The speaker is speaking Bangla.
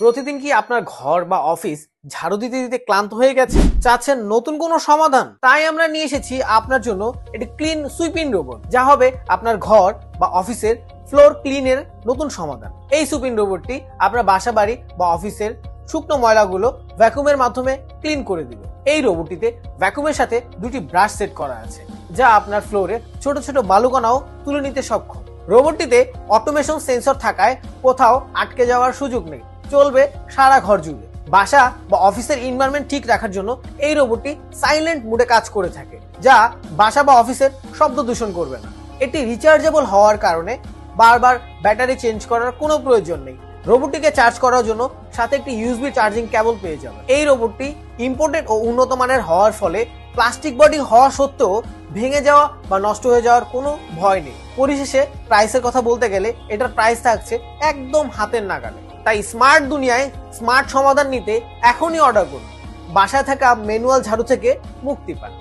প্রতিদিন কি আপনার ঘর বা অফিস ঝাড়ু দিতে দিতে ক্লান্ত হয়ে গেছে? চাচ্ছেন নতুন কোনো সমাধান? তাই আমরা নিয়ে এসেছি আপনার জন্য একটি ক্লিন সুইপিং রোবট, যা হবে আপনার ঘর বা অফিসের ফ্লোর ক্লিনের নতুন সমাধান। এই সুইপিং রোবটটি আপনার বাসা বাড়ি বা অফিসের শুকনো ময়লাগুলো ভ্যাকুমের মাধ্যমে ক্লিন করে দিবে। এই রোবটটিতে ভ্যাকুমের সাথে দুটি ব্রাশ সেট করা আছে, যা আপনার ফ্লোরে ছোট ছোট বালুকণাও তুলে নিতে সক্ষম। রোবটটিতে অটোমেশন সেন্সর থাকায় কোথাও আটকে যাওয়ার সুযোগ নেই, চলবে সারা ঘর জুড়ে। বাসা বা অফিসের এনভায়রনমেন্ট ঠিক রাখার জন্য এই রোবটটি সাইলেন্ট মোডে কাজ করে থাকে, যা বাসা বা অফিসের শব্দ দূষণ করবে না। এটি রিচার্জেবল হওয়ার কারণে বারবার ব্যাটারি চেঞ্জ করার কোনো প্রয়োজন নেই। রোবটটিকে চার্জ করার জন্য সাথে একটি ইউএসবি চার্জিং কেবল পেয়ে যাবে। এই রোবটটি ইম্পোর্টেড ও উন্নত মানের হওয়ার ফলে প্লাস্টিক বডি হওয়া সত্ত্বেও ভেঙে যাওয়া বা নষ্ট হয়ে যাওয়ার কোনো ভয় নেই। পরিশেষে প্রাইসের কথা বলতে গেলে এটার প্রাইস থাকছে একদম হাতের নাগালে। তাই স্মার্ট দুনিয়ায় স্মার্ট সমাধান নিতে এখনই অর্ডার করুন। বাসায় থাকা ম্যানুয়াল ঝাড়ু থেকে মুক্তি পান।